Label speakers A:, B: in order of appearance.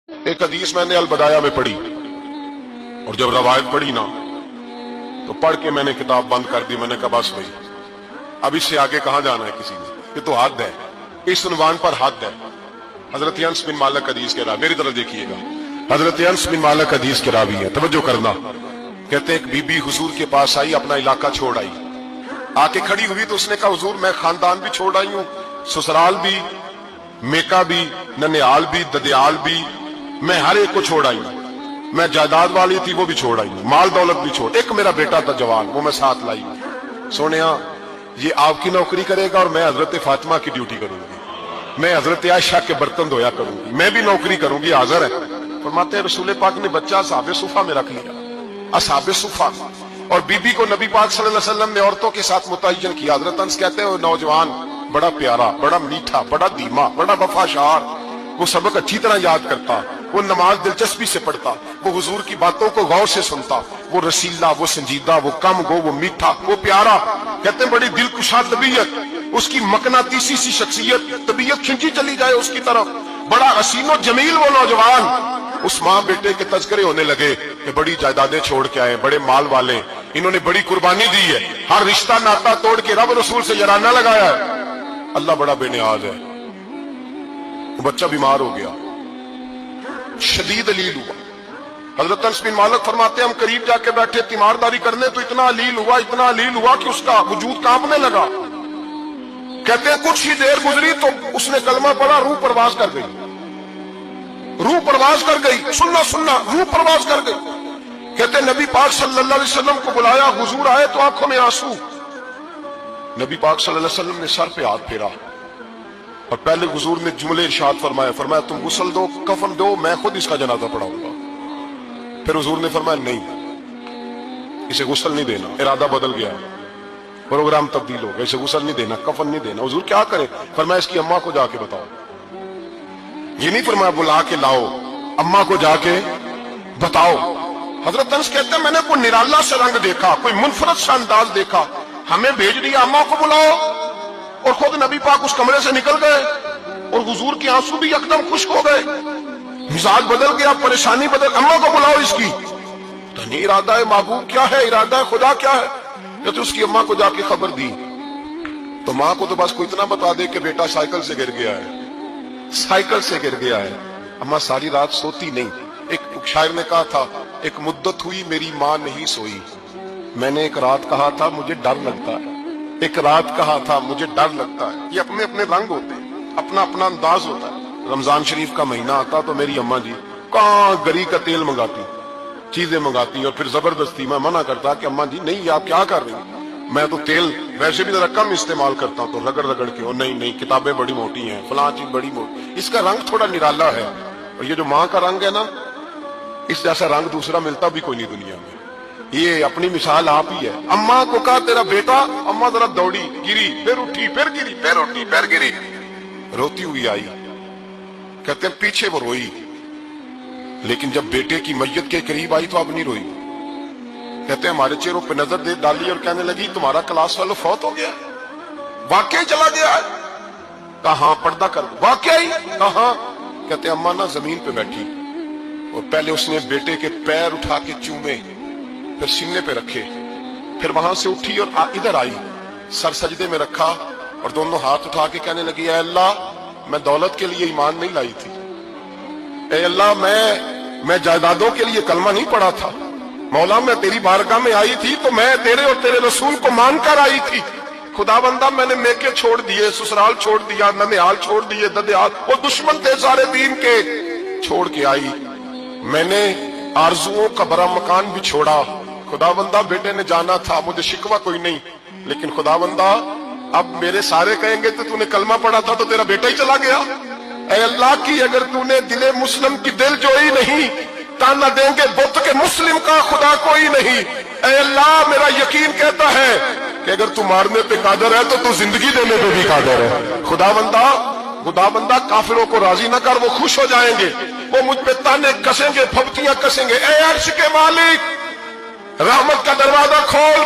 A: ایک حدیث میں نے البدایہ میں پڑھی اور جب روایت پڑھی نا تو پڑھ کے میں نے کتاب بند کر دی. میں نے کہا بس بھائی اب اس سے آگے کہاں جانا ہے کسی نے, یہ تو حد ہے, اس عنوان پر حد ہے. حضرت انس بن مالک حدیث کے راوی, میری طرف دیکھیے گا, حضرت انس بن مالک حدیث کے راوی ہے, توجہ کرنا. کہتے ہیں ایک بی بی حضور کے پاس آئی, اپنا علاقہ چھوڑ آئی, آ کے کھڑی ہوئی تو اس نے کہا حضور میں خاندان بھی چھوڑ آئی ہوں, سسرال بھی, میکا بھی, ننیال بھی, ددیال بھی, میں ہر ایک کو چھوڑ آئی ہوں. میں جائیداد والی تھی وہ بھی چھوڑ آئی ہوں, مال دولت بھی چھوڑ, ایک میرا بیٹا تھا جوان وہ میں ساتھ لائی ہوں. سونیا یہ آپ کی نوکری کرے گا اور میں حضرت فاطمہ کی ڈیوٹی کروں گی, میں حضرت عائشہ کے برتن دھویا کروں گی, میں بھی نوکری کروں گی, حاضر ہے. فرماتے ہیں رسول پاک نے بچہ اصحاب صفہ میں رکھ لیا, اصحاب صفہ, اور بی بی کو نبی پاک صلی اللہ علیہ وسلم نے عورتوں کے ساتھ متعین کیا. حضرت انس کہتے ہیں وہ نوجوان بڑا پیارا, بڑا میٹھا, بڑا دھیما, بڑا وفاشار, وہ سبق اچھی طرح یاد کرتا, وہ نماز دلچسپی سے پڑھتا, وہ حضور کی باتوں کو غور سے سنتا, وہ رسیلا, وہ سنجیدہ, وہ کم گو, وہ میٹھا, وہ پیارا. کہتے ہیں بڑی دل کشا طبیعت, اس کی مقناطیسی سی شخصیت, طبیعت کھنچی چلی جائے اس کی طرف, بڑا حسین و جمیل وہ نوجوان. اس ماں بیٹے کے تذکرے ہونے لگے کہ بڑی جائیدادیں چھوڑ کے آئے, بڑے مال والے, انہوں نے بڑی قربانی دی ہے, ہر رشتہ ناتا توڑ کے رب رسول سے یارانہ لگایا ہے. اللہ بڑا بے نیاز ہے. بچہ بیمار ہو گیا, شدید علیل ہوا. حضرت انس بن مالک فرماتے ہیں ہم قریب جا کے بیٹھے تیمارداری کرنے تو اتنا علیل ہوا, اتنا علیل ہوا کہ اس کا وجود کانپنے لگا. کہتے ہیں کچھ ہی دیر گزری تو اس نے کلمہ پڑھا, روح پرواز کر گئی, روح پرواز کر گئی, سننا روح پرواز کر گئی. کہتے ہیں نبی پاک صلی اللہ علیہ وسلم کو بلایا, حضور آئے تو آنکھوں میں آنسو. نبی پاک صلی اللہ علیہ وسلم نے سر پہ ہاتھ پھیرا اور پہلے حضور نے جملے ارشاد فرمایا تم غسل دو, کفن دو, میں خود اس کا جنازہ پڑھاؤں گا. پھر حضور نے فرمایا نہیں, اسے غسل نہیں دینا, ارادہ بدل گیا, پروگرام تبدیل ہو گیا, اسے غسل نہیں دینا, کفن نہیں دینا. حضور کیا کرے؟ فرمایا اس کی اماں کو جا کے بتاؤ. یہ نہیں فرمایا بلا کے لاؤ, اماں کو جا کے بتاؤ. حضرت انس کہتے ہیں میں نے کوئی نرالا سے رنگ دیکھا, کوئی منفرد سا انداز دیکھا, ہمیں بھیج دیا اماں کو بلاؤ, اور خود نبی پاک اس کمرے سے نکل گئے اور حضور کے آنسو بھی یکدم خشک ہو گئے, مزاج بدل گیا, پریشانی بدل. اماں کو بلاؤ اس کی. تو نہیں ارادہ ہے محبوب کیا ہے, ارادہ ہے خدا کیا ہے؟ کہ اس کی اماں کو جا کے خبر دی تو ماں کو تو بس کوئی اتنا بتا دے کہ بیٹا سائیکل سے گر گیا ہے, سائیکل سے گر گیا ہے. اماں ساری رات سوتی نہیں. ایک شاعر نے کہا تھا ایک مدت ہوئی میری ماں نہیں سوئی, میں نے ایک رات کہا تھا مجھے ڈر لگتا ہے, ایک رات کہا تھا مجھے ڈر لگتا ہے. یہ اپنے اپنے رنگ ہوتے ہیں, اپنا اپنا انداز ہوتا ہے. رمضان شریف کا مہینہ آتا تو میری اماں جی کہاں گری کا تیل منگاتی, چیزیں منگاتی, اور پھر زبردستی میں منع کرتا کہ اماں جی نہیں آپ کیا کر رہی ہیں, میں تو تیل ویسے بھی ذرا کم استعمال کرتا ہوں, تو رگڑ رگڑ کے, اور نہیں کتابیں بڑی موٹی ہیں, فلاں چیز بڑی موٹی, اس کا رنگ تھوڑا نرالا ہے. اور یہ جو ماں کا رنگ ہے نا, اس جیسا رنگ دوسرا ملتا بھی کوئی نہیں دنیا میں. یہ اپنی مثال آپ ہی ہے. اماں کو کہا تیرا بیٹا, اماں ذرا دوڑی, گری, پھر اٹھی, پھر گری, پھر اٹھی, پھر گری, روتی ہوئی آئی. کہتے ہیں پیچھے وہ روئی, لیکن جب بیٹے کی میت کے قریب آئی تو اب نہیں روئی. کہتے ہیں ہمارے چہروں پہ نظر دے ڈالی اور کہنے لگی تمہارا کلاس فیلو فوت ہو گیا, واقعی چلا گیا ہے. کہاں پردہ کر, واقعی کہاں. کہتے ہیں اماں نا زمین پہ بیٹھی اور پہلے اس نے بیٹے کے پیر اٹھا کے چومے, پھر سینے پہ رکھے, پھر وہاں سے اٹھی اور ادھر آئی, سر سجدے میں رکھا اور دونوں ہاتھ اٹھا کے کہنے لگی اے اللہ میں دولت کے لیے ایمان نہیں لائی تھی, اے اللہ میں جائیدادوں کے لیے کلمہ نہیں پڑھا تھا, مولا میں تیری بارگاہ میں آئی تھی تو میں تیرے اور تیرے رسول کو مان کر آئی تھی. خدا بندہ میں نے میکے چھوڑ دیے, سسرال چھوڑ دیا, ننیال چھوڑ دیے, ددیال, وہ دشمن تھے سارے دین کے, چھوڑ کے آئی. میں نے آرزوؤں کا بڑا مکان بھی چھوڑا. خدا بندہ بیٹے نے جانا تھا, مجھے شکوہ کوئی نہیں, لیکن خدا بندہ اب میرے سارے کہیں گے تو نے کلمہ پڑھا تھا تو تیرا بیٹا ہی چلا گیا. اے اللہ کی اگر نے دل مسلم کی دل جوئی نہیں, تانا دیں گے بت کے مسلم کا خدا کوئی نہیں. اے اللہ میرا یقین کہتا ہے کہ اگر تو مارنے پہ قادر ہے تو زندگی دینے پہ بھی قادر ہے. خدا بندہ کافروں کو راضی نہ کر, وہ خوش ہو جائیں گے, وہ مجھ پہ تانے کسیں گے, پھپتیاں کسیں گے. اے عرش کے مالک رحمت کا دروازہ کھول,